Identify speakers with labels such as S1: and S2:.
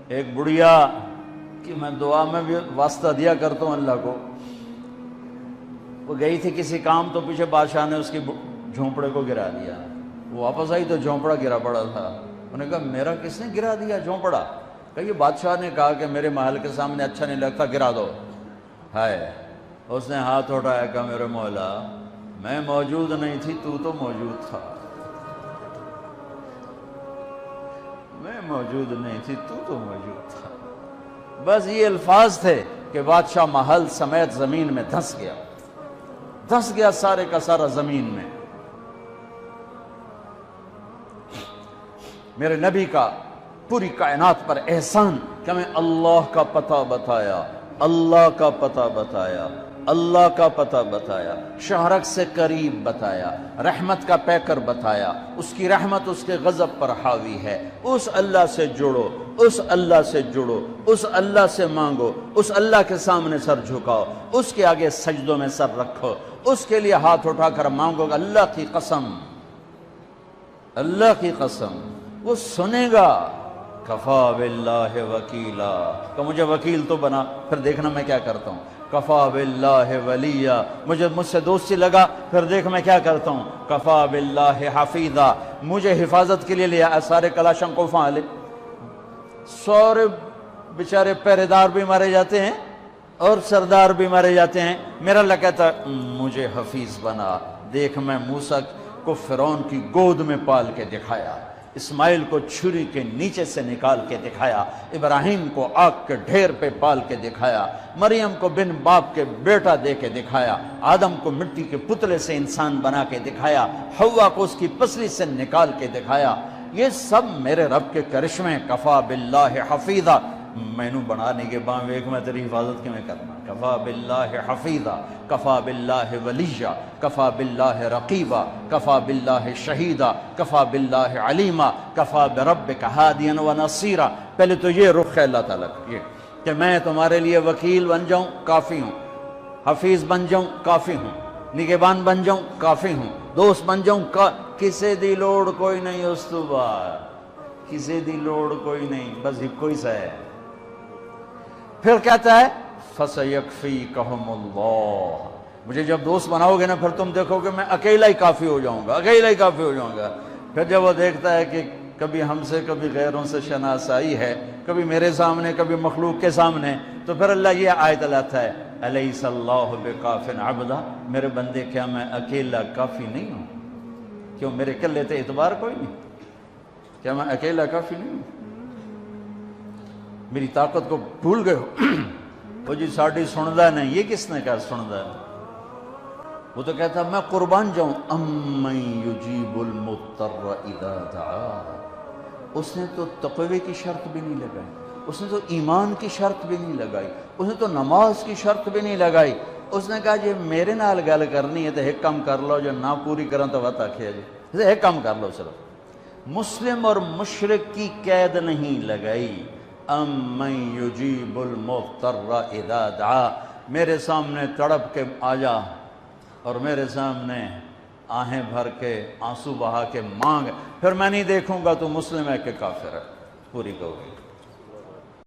S1: ایک بڑھیا کہ میں دعا میں بھی واسطہ دیا کرتا ہوں اللہ کو، وہ گئی تھی کسی کام، تو پیچھے بادشاہ نے اس کی جھونپڑے کو گرا دیا۔ وہ واپس آئی تو جھونپڑا گرا پڑا تھا۔ انہوں نے کہا میرا کس نے گرا دیا جھونپڑا؟ کہ یہ بادشاہ نے کہا کہ میرے محل کے سامنے اچھا نہیں لگتا، گرا دو۔ ہائے، اس نے ہاتھ اٹھایا، کہا میرے مولا میں موجود نہیں تھی، تو موجود تھا، میں موجود نہیں تھی، تو موجود تھا۔ بس یہ الفاظ تھے کہ بادشاہ محل سمیت زمین میں دھنس گیا سارے کا سارا زمین میں۔ میرے نبی کا پوری کائنات پر احسان کہ میں اللہ کا پتہ بتایا، اللہ کا پتہ بتایا، اللہ کا پتہ بتایا، شہرک سے قریب بتایا، رحمت کا پیکر بتایا، اس کی رحمت اس کے غضب پر حاوی ہے، اس اللہ سے جڑو، اس اللہ سے جڑو، اس اللہ سے مانگو، اس اللہ کے سامنے سر جھکاؤ، اس کے آگے سجدوں میں سر رکھو، اس کے لیے ہاتھ اٹھا کر مانگو گا۔ اللہ کی قسم، اللہ کی قسم وہ سنے گا۔ کفا باللہ وکیلا، کہ مجھے وکیل تو بنا، پھر دیکھنا میں کیا کرتا ہوں۔ کفا باللہ ولیہ، مجھ سے دوستی لگا، پھر دیکھ میں کیا کرتا ہوں۔ کفا باللہ حفیظا، مجھے حفاظت کے لیے لیا۔ سارے کلاشن کو فعال، سورے بیچارے پہرے دار بھی مارے جاتے ہیں اور سردار بھی مارے جاتے ہیں، میرا اللہ کہتا مجھے حفیظ بنا۔ دیکھ میں موسیٰ کو فرعون کی گود میں پال کے دکھایا، اسماعیل کو چھری کے نیچے سے نکال کے دکھایا، ابراہیم کو آگ کے ڈھیر پہ پال کے دکھایا، مریم کو بن باپ کے بیٹا دے کے دکھایا، آدم کو مٹی کے پتلے سے انسان بنا کے دکھایا، حوا کو اس کی پسلی سے نکال کے دکھایا۔ یہ سب میرے رب کے کرشمے۔ کفا باللہ حفیظا، مینو بنانے کے بعد ایک میں تیری حفاظت کی میں کرنا۔ کفا باللہ حفیظا، کفا باللہ ولیہ، کفا باللہ رقیبا، کفا باللہ شہیدا، کفا باللہ علیما، کفا بربک ہادیا و نصیرا۔ پہلے تو یہ رخ ہے اللہ تعالیٰ کا، یہ کہ میں تمہارے لیے وکیل بن جاؤں، کافی ہوں، حفیظ بن جاؤں، کافی ہوں، نگہبان بن جاؤں، کافی ہوں، دوست بن جاؤں، کسے دی لوڑ کوئی نہیں اس تو بعد، کسے دی لوڑ کوئی نہیں، بس کوئی سا ہے۔ پھر کہتا ہے فَسَيَكْفِيكَهُمُ اللَّهُ، مجھے جب دوست بناؤ گے نا پھر تم دیکھو کہ میں اکیلا ہی کافی ہو جاؤں گا، اکیلا ہی کافی ہو جاؤں گا۔ پھر جب وہ دیکھتا ہے کہ کبھی ہم سے کبھی غیروں سے شناسائی ہے، کبھی میرے سامنے کبھی مخلوق کے سامنے، تو پھر اللہ یہ آیت لاتا ہے أَلَيْسَ اللَّهُ بِكَافٍ عَبْدًا، میرے بندے کیا میں اکیلا کافی نہیں ہوں؟ کیوں میرے کلے تے اعتبار کوئی نہیں؟ کیا میں اکیلا کافی نہیں ہوں؟ میری طاقت کو بھول گئے ہو؟ وہ جی ساڑھی سندہ نہیں، یہ کس نے کہا سندہ؟ وہ تو کہتا میں قربان جاؤں۔ أَمَّن يُجِيبُ الْمُضْطَرَّ إِذَا دَعَاهُ، اس نے تو تقوی کی شرط بھی نہیں لگائی، اس نے تو ایمان کی شرط بھی نہیں لگائی، اس نے تو نماز کی شرط بھی نہیں لگائی۔ اس نے کہا جی میرے نال گل کرنی ہے تو ایک کام کر لو، جو نہ پوری کریں تو وقت آکھے جی ایک کام کر لو صرف۔ مسلم اور مشرک کی قید نہیں لگائی۔ أَمَّن يُجِيبُ الْمُضْطَرَّ إِذَا دَعَاهُ، میرے سامنے تڑپ کے آ جا اور میرے سامنے آہیں بھر کے آنسو بہا کے مانگ، پھر میں نہیں دیکھوں گا تو مسلم ہے کہ کافر ہے، پوری کہو گی۔